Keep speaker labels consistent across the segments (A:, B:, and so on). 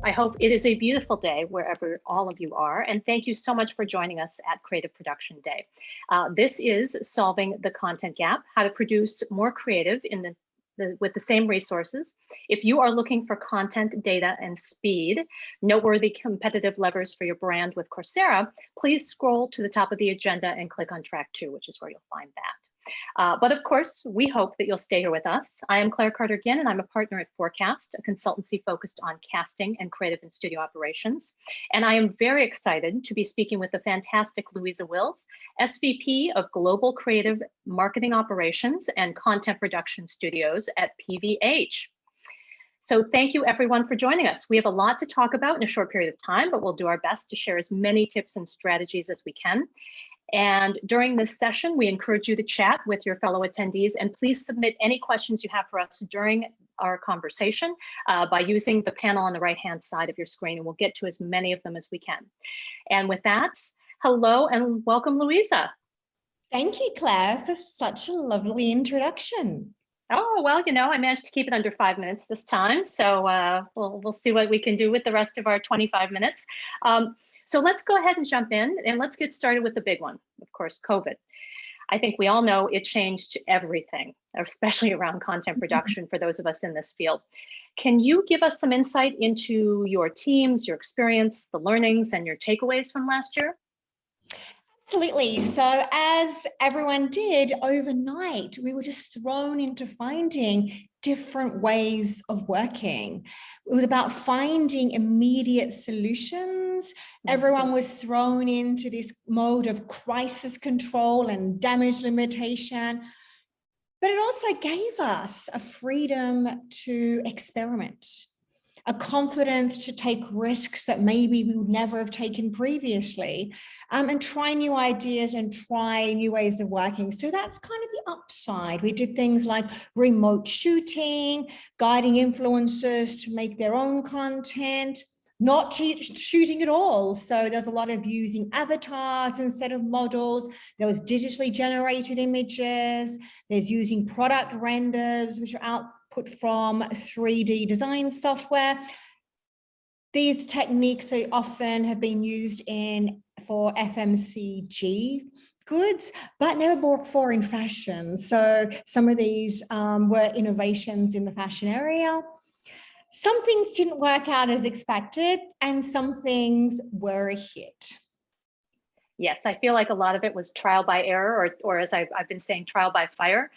A: I hope it is a beautiful day wherever all of you are, and thank you so much for joining us at Creative Production Day. This is Solving the Content Gap, how to produce more creative with the same resources. If you are looking for content, data, and speed, noteworthy competitive levers for your brand with Coursera, please scroll to the top of the agenda and click on track 2, which is where you'll find that. But of course, we hope that you'll stay here with us. I am Clair Carter-Ginn, and I'm a partner at Forecast, a consultancy focused on casting and creative and studio operations. And I am very excited to be speaking with the fantastic Luisa Wills, SVP of Global Creative Marketing Operations and Content Production Studios at PVH. So thank you everyone for joining us. We have a lot to talk about in a short period of time, but we'll do our best to share as many tips and strategies as we can. And during this session, we encourage you to chat with your fellow attendees, and please submit any questions you have for us during our conversation by using the panel on the right-hand side of your screen, and we'll get to as many of them as we can. And with that, hello and welcome, Luisa.
B: Thank you, Claire, for such a lovely introduction.
A: Oh, well, you know, I managed to keep it under 5 minutes this time, so we'll see what we can do with the rest of our 25 minutes. So let's go ahead and jump in, and let's get started with the big one, of course, COVID. I think we all know it changed everything, especially around content production for those of us in this field. Can you give us some insight into your teams, your experience, the learnings, and your takeaways from last year?
B: Absolutely. So as everyone did overnight, we were just thrown into finding different ways of working. It was about finding immediate solutions. Everyone was thrown into this mode of crisis control and damage limitation. But it also gave us a freedom to experiment, a confidence to take risks that maybe we would never have taken previously, and try new ideas and try new ways of working. So that's kind of the upside. We did things like remote shooting, guiding influencers to make their own content, not shooting at all. So there's a lot of using avatars instead of models. There was digitally generated images. There's using product renders, which are output from 3D design software. These techniques often have been used for FMCG goods, but never before in fashion. So some of these were innovations in the fashion area. Some things didn't work out as expected, and some things were a hit.
A: Yes, I feel like a lot of it was trial by error, or as I've been saying, trial by fire.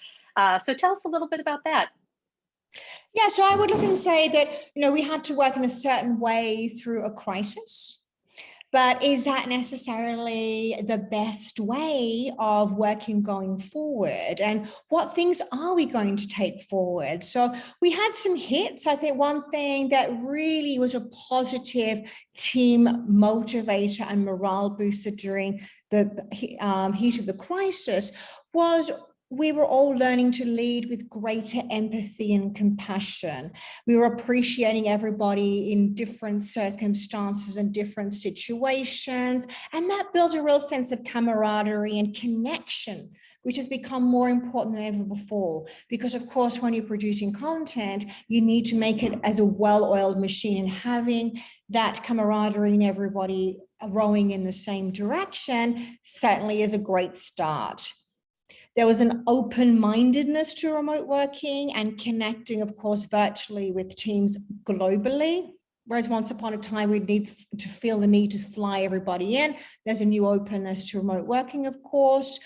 A: So tell us a little bit about that.
B: Yeah, so I would look and say that, you know, we had to work in a certain way through a crisis, but is that necessarily the best way of working going forward? And what things are we going to take forward? So we had some hits. I think one thing that really was a positive team motivator and morale booster during the heat of the crisis was we were all learning to lead with greater empathy and compassion. We were appreciating everybody in different circumstances and different situations. And that built a real sense of camaraderie and connection, which has become more important than ever before. Because of course, when you're producing content, you need to make it as a well-oiled machine, and having that camaraderie and everybody rowing in the same direction certainly is a great start. There was an open-mindedness to remote working and connecting, of course, virtually with teams globally. Whereas once upon a time, we'd need to feel the need to fly everybody in. There's a new openness to remote working, of course.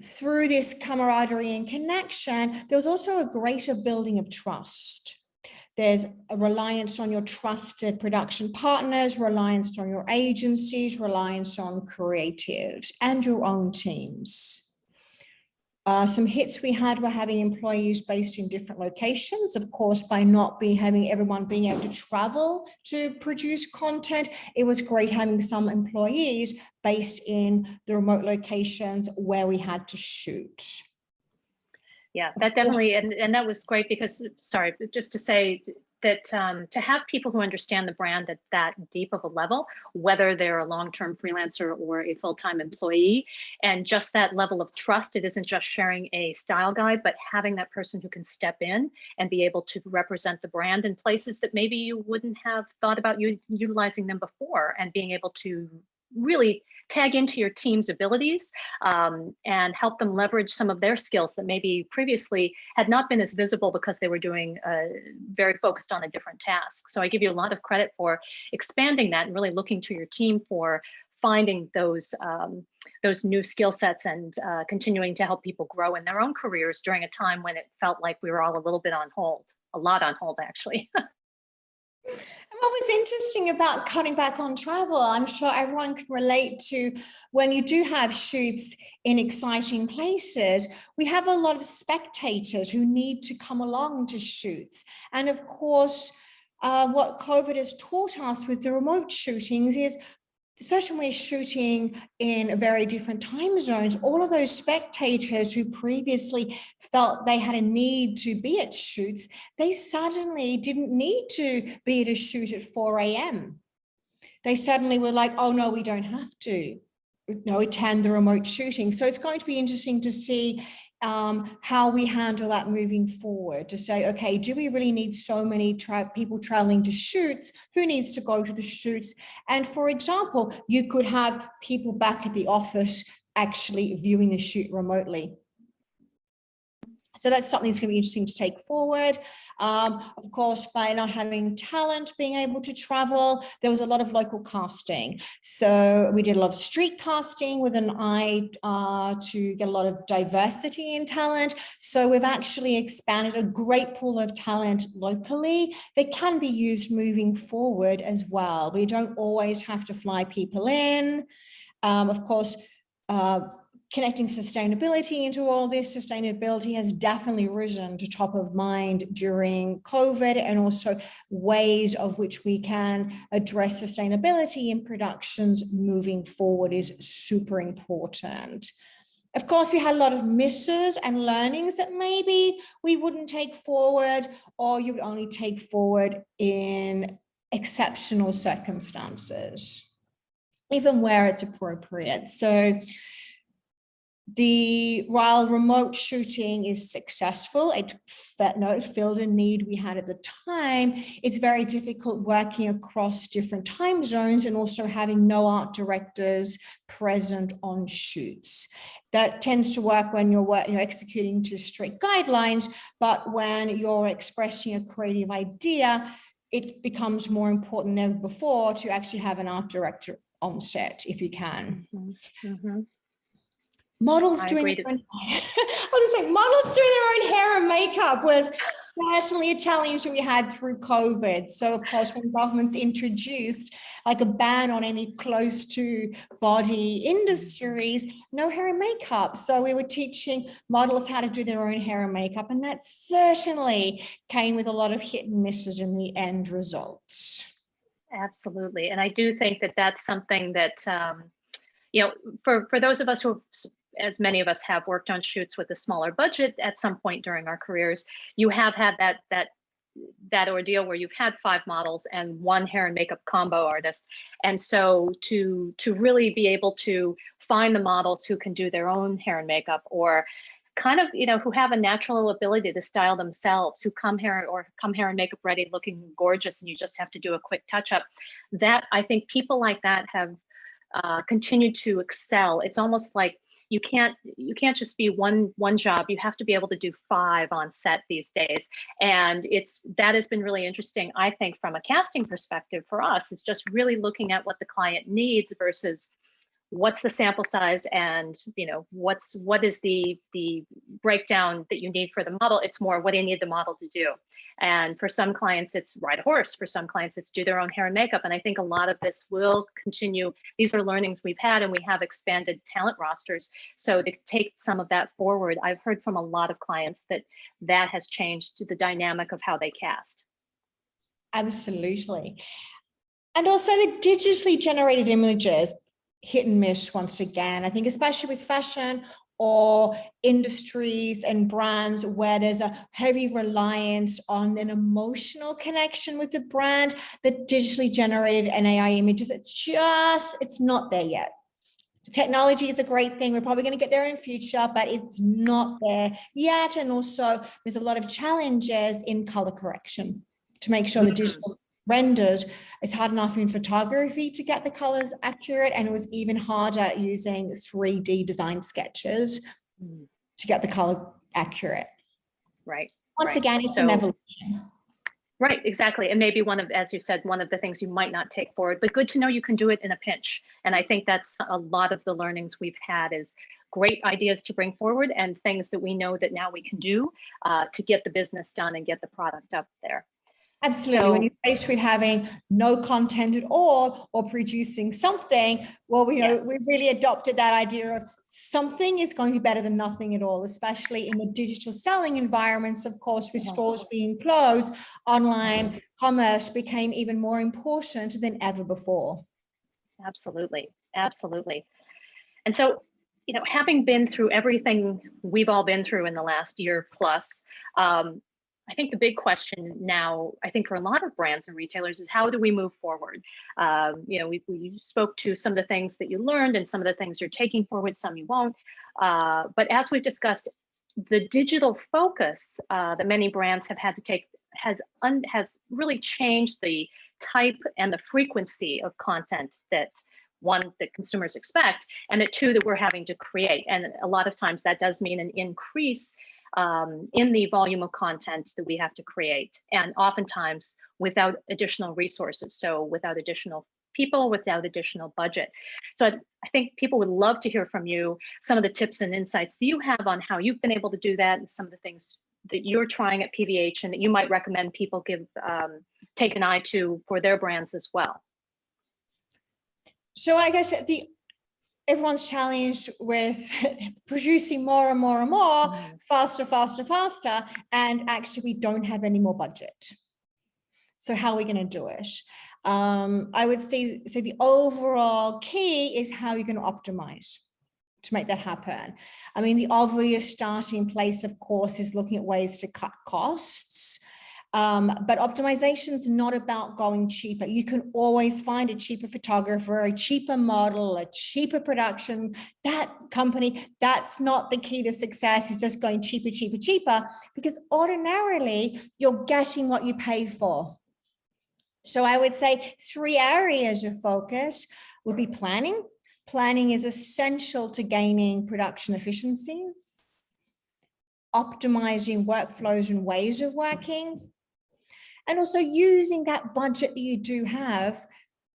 B: Through this camaraderie and connection, there was also a greater building of trust. There's a reliance on your trusted production partners, reliance on your agencies, reliance on creatives and your own teams. Some hits we had were having employees based in different locations, of course, by not having everyone being able to travel to produce content. It was great having some employees based in the remote locations where we had to shoot.
A: Yeah, that definitely, and that was great because, sorry, just to say, to have people who understand the brand at that deep of a level, whether they're a long-term freelancer or a full-time employee, and just that level of trust, it isn't just sharing a style guide, but having that person who can step in and be able to represent the brand in places that maybe you wouldn't have thought about utilizing them before, and being able to really tag into your team's abilities and help them leverage some of their skills that maybe previously had not been as visible because they were doing very focused on a different task. So I give you a lot of credit for expanding that and really looking to your team for finding those new skill sets and continuing to help people grow in their own careers during a time when it felt like we were all a little bit on hold, a lot on hold actually.
B: And what was interesting about cutting back on travel, I'm sure everyone can relate to, when you do have shoots in exciting places, we have a lot of spectators who need to come along to shoots. And of course, what COVID has taught us with the remote shootings is, especially when we're shooting in very different time zones, all of those spectators who previously felt they had a need to be at shoots, they suddenly didn't need to be at a shoot at 4 a.m. They suddenly were like, oh no, we don't have to, attend the remote shooting. So it's going to be interesting to see how we handle that moving forward, to say, okay, do we really need so many people traveling to shoots? Who needs to go to the shoots? And for example, you could have people back at the office actually viewing a shoot remotely. So that's something that's going to be interesting to take forward. Of course, by not having talent being able to travel, there was a lot of local casting. So we did a lot of street casting with an eye to get a lot of diversity in talent. So we've actually expanded a great pool of talent locally that can be used moving forward as well. We don't always have to fly people in. Of course, connecting sustainability into all this. Sustainability has definitely risen to top of mind during COVID, and also ways of which we can address sustainability in productions moving forward is super important. Of course, we had a lot of misses and learnings that maybe we wouldn't take forward, or you would only take forward in exceptional circumstances, even where it's appropriate. So while remote shooting is successful, it filled a need we had at the time. It's very difficult working across different time zones and also having no art directors present on shoots. That tends to work when you're executing to strict guidelines, but when you're expressing a creative idea, it becomes more important than ever before to actually have an art director on set if you can.
A: Mm-hmm.
B: Models doing their own, models doing their own hair and makeup was certainly a challenge that we had through COVID. So of course, when governments introduced like a ban on any close to body industries, no hair and makeup. So we were teaching models how to do their own hair and makeup, and that certainly came with a lot of hit and misses in the end results.
A: Absolutely. And I do think that that's something that, for those of us who, as many of us have worked on shoots with a smaller budget at some point during our careers, you have had that ordeal where you've had 5 models and 1 hair and makeup combo artist. And so to really be able to find the models who can do their own hair and makeup, or kind of, who have a natural ability to style themselves, who come hair and makeup ready looking gorgeous, and you just have to do a quick touch up, that I think people like that have continued to excel. It's almost like you can't just be one job. You have to be able to do 5 on set these days. And that has been really interesting, I think, from a casting perspective for us. It's just really looking at what the client needs versus what's the sample size, and what is the breakdown that you need for the model. It's more, what do you need the model to do? And for some clients, it's ride a horse. For some clients, it's do their own hair and makeup. And I think a lot of this will continue. These are learnings we've had, and we have expanded talent rosters. So to take some of that forward, I've heard from a lot of clients that has changed the dynamic of how they cast.
B: Absolutely. And also the digitally generated images, hit and miss once again. I think especially with fashion, or industries and brands where there's a heavy reliance on an emotional connection with the brand, the digitally generated and AI images, it's not there yet. Technology is a great thing. We're probably going to get there in future, but it's not there yet. And also there's a lot of challenges in color correction to make sure the digital renders. It's hard enough in photography to get the colors accurate. And it was even harder using 3D design sketches to get the color accurate.
A: Right.
B: Once again, it's an evolution.
A: Right, exactly. And maybe one of, as you said, one of the things you might not take forward, but good to know you can do it in a pinch. And I think that's a lot of the learnings we've had, is great ideas to bring forward and things that we know that now we can do to get the business done and get the product up there.
B: Absolutely. So, when you're faced with having no content at all or producing something, well, we really adopted that idea of something is going to be better than nothing at all, especially in the digital selling environments. Of course, with stores being closed, online commerce became even more important than ever before.
A: Absolutely. Absolutely. And so, you know, having been through everything we've all been through in the last year plus, I think the big question now, I think for a lot of brands and retailers, is how do we move forward? You know, we spoke to some of the things that you learned and some of the things you're taking forward, some you won't. But as we've discussed, the digital focus that many brands have had to take has really changed the type and the frequency of content that, one, that consumers expect, and that, two, that we're having to create. And a lot of times that does mean an increase in the volume of content that we have to create, and oftentimes without additional resources. So without additional people, without additional budget. So I think people would love to hear from you some of the tips and insights that you have on how you've been able to do that, and some of the things that you're trying at PVH and that you might recommend people take an eye to for their brands as well.
B: So I guess everyone's challenged with producing more and more and more, faster, and actually we don't have any more budget. So how are we going to do it? I would say the overall key is how you're going to optimize to make that happen. I mean, the obvious starting place, of course, is looking at ways to cut costs. But optimization is not about going cheaper. You can always find a cheaper photographer, a cheaper model, a cheaper production. That company, that's not the key to success, is just going cheaper, because ordinarily you're getting what you pay for. So I would say 3 areas of focus would be planning. Planning is essential to gaining production efficiencies, optimizing workflows and ways of working, and also using that budget that you do have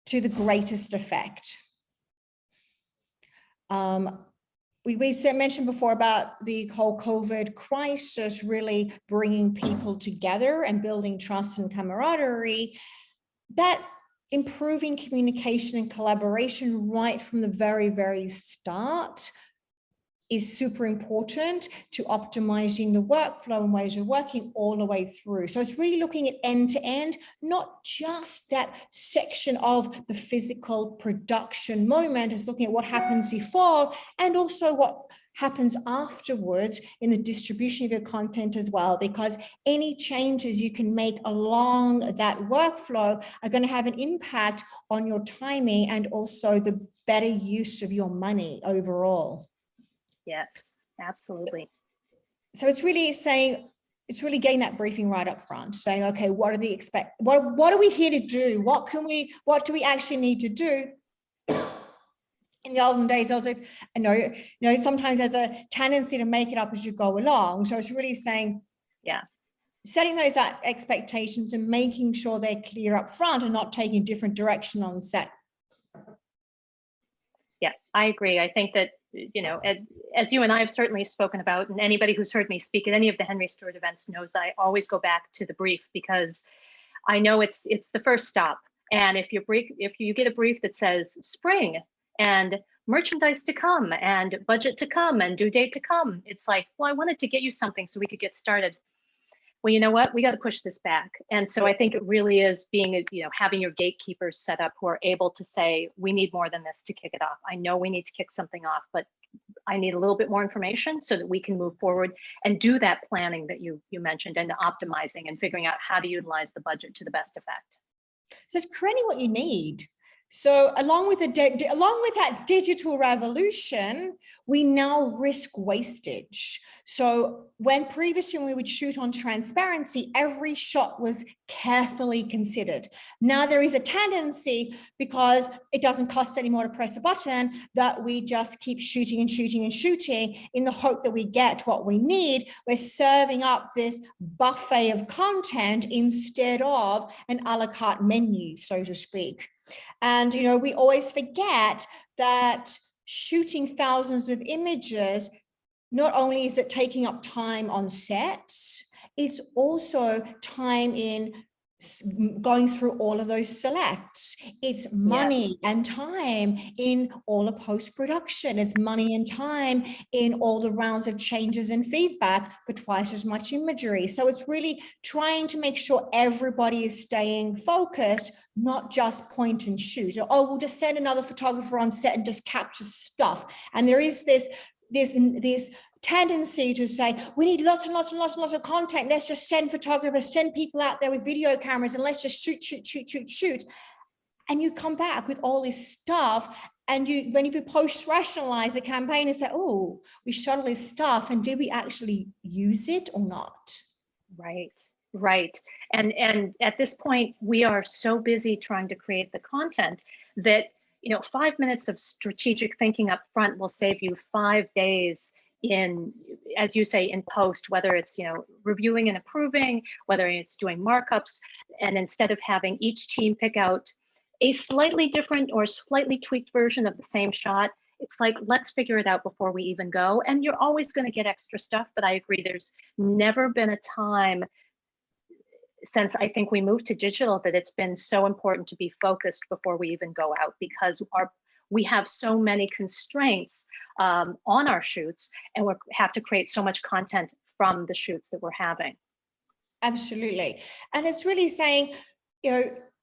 B: to the greatest effect. We mentioned before about the whole COVID crisis really bringing people together and building trust and camaraderie. That improving communication and collaboration right from the very, very start is super important to optimizing the workflow and ways of working all the way through. So it's really looking at end to end, not just that section of the physical production moment. It's looking at what happens before and also what happens afterwards in the distribution of your content as well, because any changes you can make along that workflow are going to have an impact on your timing and also the better use of your money overall.
A: Yes, absolutely.
B: So it's really getting that briefing right up front, saying, okay, what are we here to do? What do we actually need to do? In the olden days, also, sometimes there's a tendency to make it up as you go along. So it's really saying, setting those expectations and making sure they're clear up front and not taking a different direction on set.
A: Yeah, I agree. I think that, as you and I have certainly spoken about, and anybody who's heard me speak at any of the Henry Stewart events knows I always go back to the brief, because I know it's the first stop. And if you get a brief that says spring and merchandise to come and budget to come and due date to come, it's like, well, I wanted to get you something so we could get started. Well, you know what? We got to push this back. And so I think it really is having your gatekeepers set up who are able to say, we need more than this to kick it off. I know we need to kick something off, but I need a little bit more information so that we can move forward and do that planning that you mentioned, and the optimizing and figuring out how to utilize the budget to the best effect.
B: So it's creating what you need. So along with that digital revolution, we now risk wastage. So when previously we would shoot on transparency, every shot was carefully considered. Now there is a tendency, because it doesn't cost any more to press a button, that we just keep shooting and shooting and shooting in the hope that we get what we need. We're serving up this buffet of content instead of an a la carte menu, so to speak. And, we always forget that shooting thousands of images, not only is it taking up time on set, it's also time in going through all of those selects. It's money and time in all the post-production. It's money and time in all the rounds of changes and feedback for twice as much imagery. So it's really trying to make sure everybody is staying focused, not just point and shoot. Oh, we'll just send another photographer on set and just capture stuff. And there is this tendency to say, we need lots and lots and lots and lots of content. Let's just send photographers, send people out there with video cameras, and let's just shoot. And you come back with all this stuff. And when you post-rationalize a campaign and say, oh, we shot all this stuff, and did we actually use it or not?
A: Right. And at this point, we are so busy trying to create the content that 5 minutes of strategic thinking up front will save you 5 days in, as you say, in post, whether it's reviewing and approving, whether it's doing markups. And instead of having each team pick out a slightly different or slightly tweaked version of the same shot, it's like, let's figure it out before we even go. And you're always going to get extra stuff, but I agree, there's never been a time since I think we moved to digital that it's been so important to be focused before we even go out, because we have so many constraints on our shoots, and we have to create so much content from the shoots that we're having.
B: Absolutely. And it's really saying,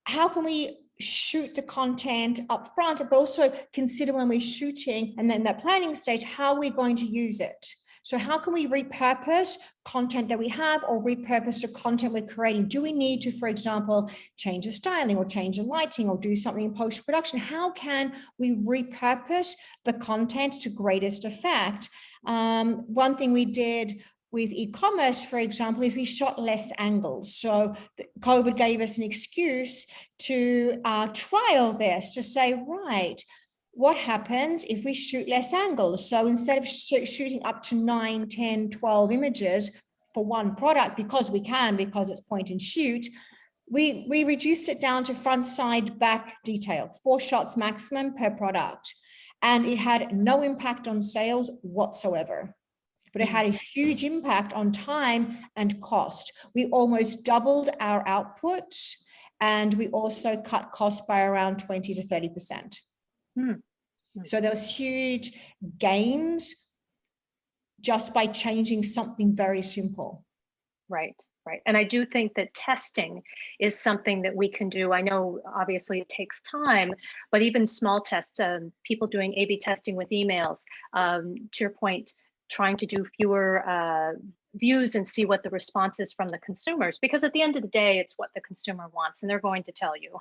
B: how can we shoot the content up front, but also consider when we're shooting and then that planning stage, how we're going to use it. So how can we repurpose content that we have, or repurpose the content we're creating? Do we need to, for example, change the styling or change the lighting or do something in post-production? How can we repurpose the content to greatest effect? One thing we did with e-commerce, for example, is we shot less angles. So COVID gave us an excuse to trial this, to say, right, what happens if we shoot less angles? So instead of shooting up to 9, 10, 12 images for one product, because it's point and shoot, we reduced it down to front, side, back detail, 4 shots maximum per product. And it had no impact on sales whatsoever. But it had a huge impact on time and cost. We almost doubled our output, and we also cut costs by around 20 to 30%. So there was huge gains just by changing something very simple.
A: Right. And I do think that testing is something that we can do. I know obviously it takes time, but even small tests, people doing A/B testing with emails, to your point, trying to do fewer views and see what the response is from the consumers, because at the end of the day, it's what the consumer wants, and they're going to tell you.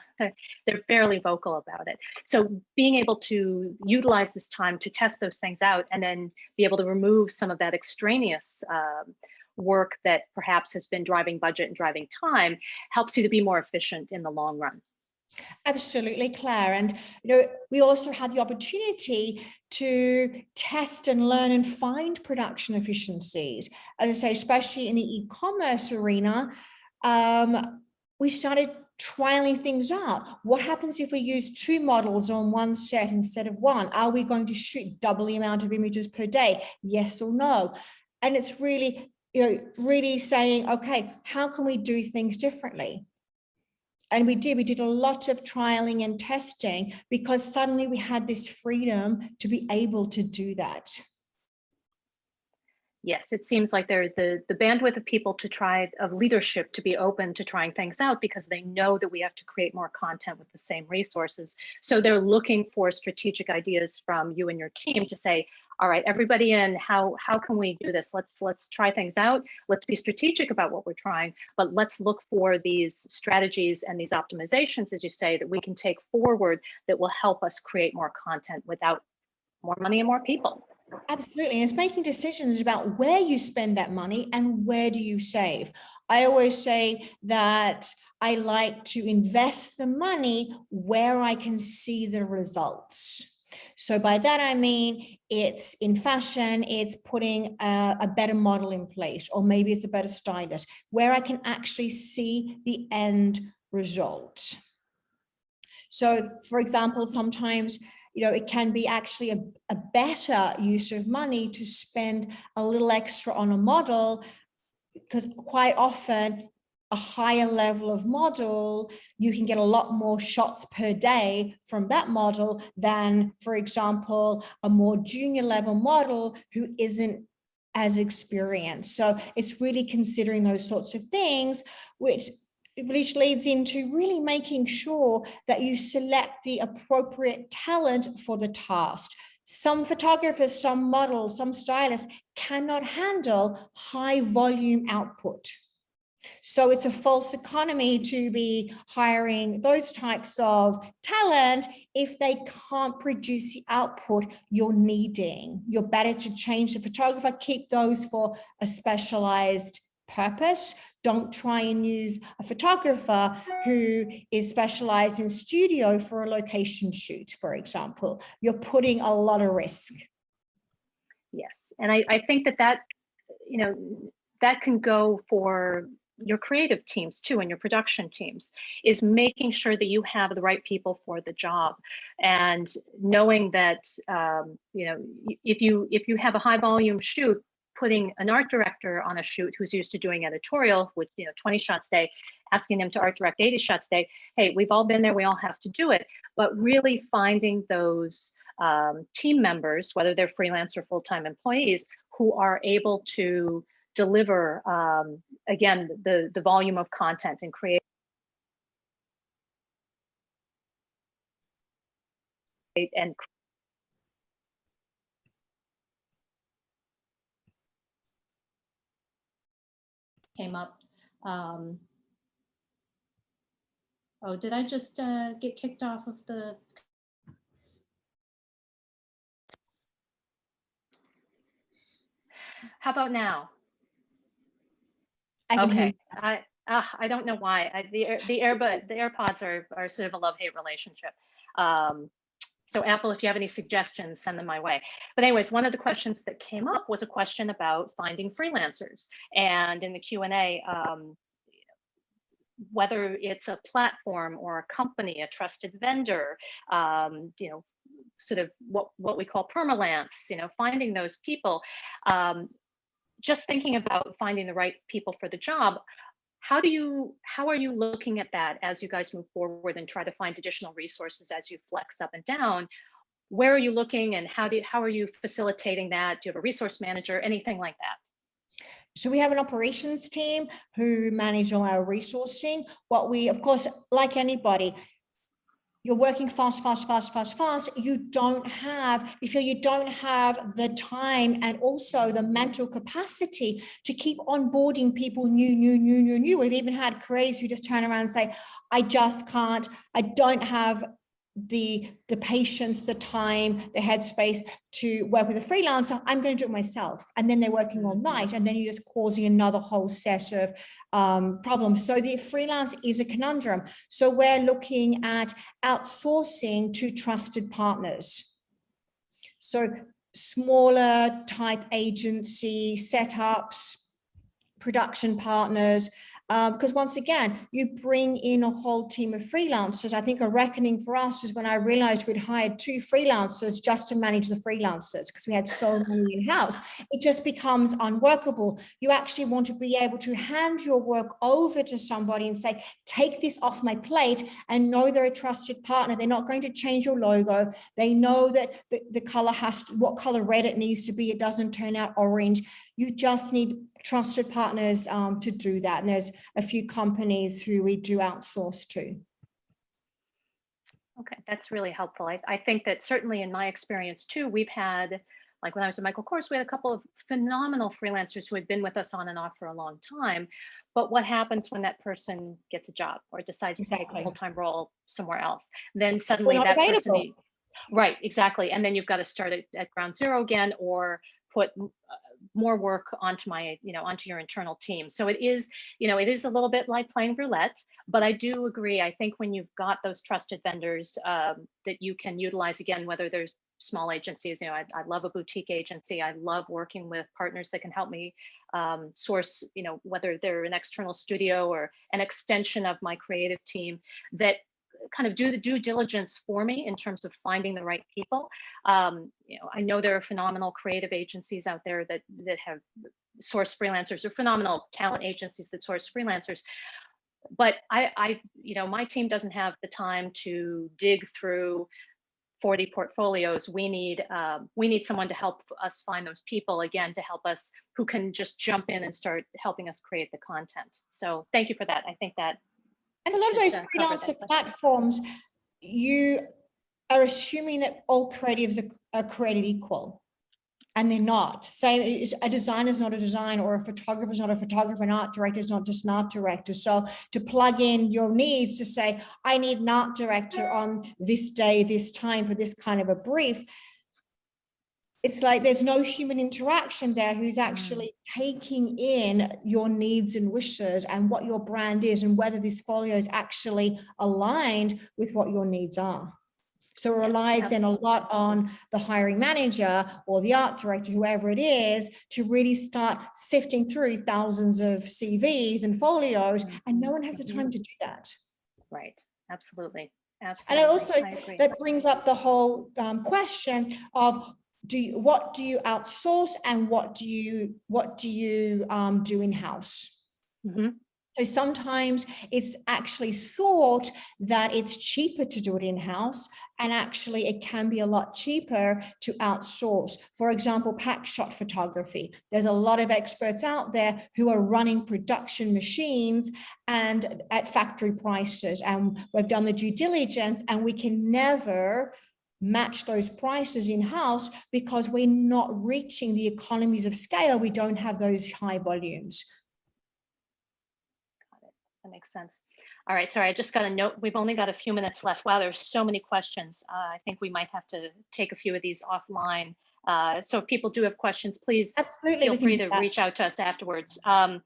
A: They're fairly vocal about it. So being able to utilize this time to test those things out, and then be able to remove some of that extraneous work that perhaps has been driving budget and driving time, helps you to be more efficient in the long run.
B: Absolutely, Claire. And we also had the opportunity to test and learn and find production efficiencies. As I say, especially in the e-commerce arena, we started trialing things out. What happens if we use 2 models on one set instead of 1? Are we going to shoot double the amount of images per day? Yes or no? And it's really, really saying, okay, how can we do things differently? And we did a lot of trialing and testing, because suddenly we had this freedom to be able to do that.
A: Yes, it seems like there's the bandwidth of people of leadership to be open to trying things out, because they know that we have to create more content with the same resources. So they're looking for strategic ideas from you and your team to say, all right, everybody in, how can we do this? Let's try things out. Let's be strategic about what we're trying, but let's look for these strategies and these optimizations, as you say, that we can take forward that will help us create more content without more money and more people.
B: Absolutely. And it's making decisions about where you spend that money and where do you save. I always say that I like to invest the money where I can see the results. So by that, I mean, it's in fashion, it's putting a better model in place, or maybe it's a better stylist, where I can actually see the end result. So for example, sometimes, it can be actually a better use of money to spend a little extra on a model, because quite often a higher level of model, you can get a lot more shots per day from that model than, for example, a more junior level model who isn't as experienced. So it's really considering those sorts of things, which leads into really making sure that you select the appropriate talent for the task. Some photographers, some models, some stylists cannot handle high volume output. So it's a false economy to be hiring those types of talent if they can't produce the output you're needing. You're better to change the photographer, keep those for a specialized purpose. Don't try and use a photographer who is specialized in studio for a location shoot, for example. You're putting a lot of risk.
A: Yes, and I think that that can go for your creative teams too, and your production teams, is making sure that you have the right people for the job, and knowing that if you have a high volume shoot, putting an art director on a shoot who's used to doing editorial with 20 shots a day, asking them to art direct 80 shots a day. Hey, we've all been there, we all have to do it, but really finding those team members, whether they're freelance or full-time employees, who are able to deliver, again, the volume of content and create and came up. Oh, did I just get kicked off of the? How about now? Okay, I don't know why. The AirPods are sort of a love-hate relationship. So Apple, if you have any suggestions, send them my way. But anyways, one of the questions that came up was a question about finding freelancers, and in the Q&A, whether it's a platform or a company, a trusted vendor, sort of what we call permalance, finding those people. Just thinking about finding the right people for the job, how are you looking at that as you guys move forward and try to find additional resources as you flex up and down? Where are you looking, and how are you facilitating that? Do you have a resource manager, anything like that?
B: So we have an operations team who manage all our resourcing. What we, of course, like anybody, you're working fast. You don't have the time and also the mental capacity to keep onboarding people new. We've even had creators who just turn around and say, I just can't, I don't have the patience, the time, the headspace to work with a freelancer. I'm going to do it myself. And then they're working all night, and then you're just causing another whole set of problems. So the freelance is a conundrum. So we're looking at outsourcing to trusted partners. So smaller type agency setups, production partners, because once again, you bring in a whole team of freelancers. I think a reckoning for us is when I realized we'd hired 2 freelancers just to manage the freelancers, because we had so many in-house. It just becomes unworkable. You actually want to be able to hand your work over to somebody and say, take this off my plate, and know they're a trusted partner. They're not going to change your logo. They know that the color what color red it needs to be. It doesn't turn out orange. You just need trusted partners to do that. And there's a few companies who we do outsource to.
A: Okay, that's really helpful. I think that certainly in my experience too, we've had like when I was at Michael Kors, we had a couple of phenomenal freelancers who had been with us on and off for a long time. But what happens when that person gets a job or decides to take a
B: Exactly.
A: full-time role somewhere else? Then
B: We're
A: suddenly
B: not
A: that person,
B: available.
A: right, exactly. And then you've got to start at ground zero again, or put more work onto onto your internal team. So it is, it is a little bit like playing roulette, but I do agree. I think when you've got those trusted vendors that you can utilize, again, whether there's small agencies, I love a boutique agency. I love working with partners that can help me source, whether they're an external studio or an extension of my creative team that kind of do the due diligence for me in terms of finding the right people. I know there are phenomenal creative agencies out there that have sourced freelancers, or phenomenal talent agencies that source freelancers. But my team doesn't have the time to dig through 40 portfolios. We need someone to help us find those people, again, to help us, who can just jump in and start helping us create the content. So thank you for that. I think that,
B: and a lot of those freelancer platforms, you are assuming that all creatives are created equal, and they're not. Say a designer is not a designer, or a photographer is not a photographer, an art director is not just an art director. So to plug in your needs, to say, I need an art director on this day, this time, for this kind of a brief, it's like there's no human interaction there who's actually taking in your needs and wishes and what your brand is, and whether this folio is actually aligned with what your needs are. So it relies then a lot on the hiring manager or the art director, whoever it is, to really start sifting through thousands of CVs and folios, and no one has the time to do that.
A: Right. Absolutely.
B: And also that brings up the whole question of, what do you outsource and what do you do in-house? So sometimes it's actually thought that it's cheaper to do it in-house, and actually it can be a lot cheaper to outsource. For example, pack shot photography. There's a lot of experts out there who are running production machines and at factory prices, and we've done the due diligence, and we can never match those prices in-house because we're not reaching the economies of scale. We don't have those high volumes.
A: That makes sense. All right, sorry, I just got a note. We've only got a few minutes left. Wow, there's so many questions. I think we might have to take a few of these offline. So if people do have questions, please feel free to reach out to us afterwards. Wow,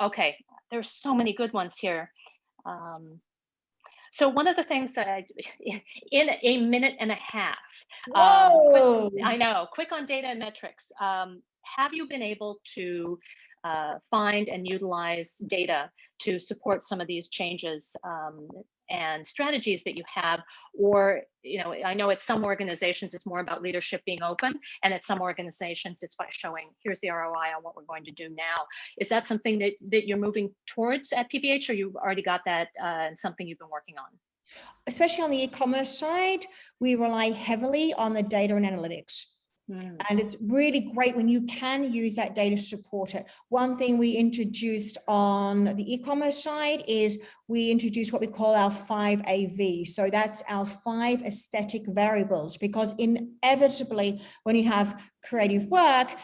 A: okay, there's so many good ones here. So one of the things that in a minute and a half, I know, quick on data and metrics. Have you been able to find and utilize data to support some of these changes and strategies that you have? Or, I know at some organizations it's more about leadership being open, and at some organizations it's by showing, here's the ROI on what we're going to do now. Is that something that you're moving towards at PVH, or you've already got that and something you've been working on?
B: Especially on the e-commerce side, we rely heavily on the data and analytics. And it's really great when you can use that data to support it. One thing we introduced on the e-commerce side is we introduced what we call our 5 AV. So that's our 5 aesthetic variables, because inevitably when you have creative work,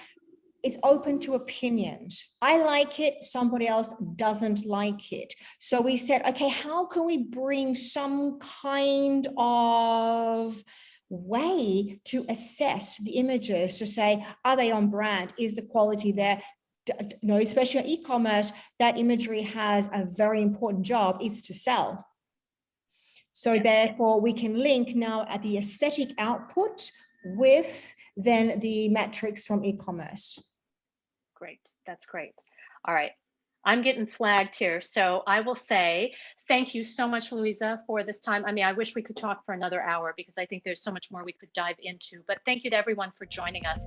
B: it's open to opinions. I like it, somebody else doesn't like it. So we said, okay, how can we bring some kind of way to assess the images, to say, are they on brand? Is the quality there? Especially on e-commerce, that imagery has a very important job. It's to sell. So therefore we can link now at the aesthetic output with then the metrics from e-commerce.
A: Great, that's great. All right, I'm getting flagged here. So I will say thank you so much, Luisa, for this time. I mean, I wish we could talk for another hour because I think there's so much more we could dive into, but thank you to everyone for joining us.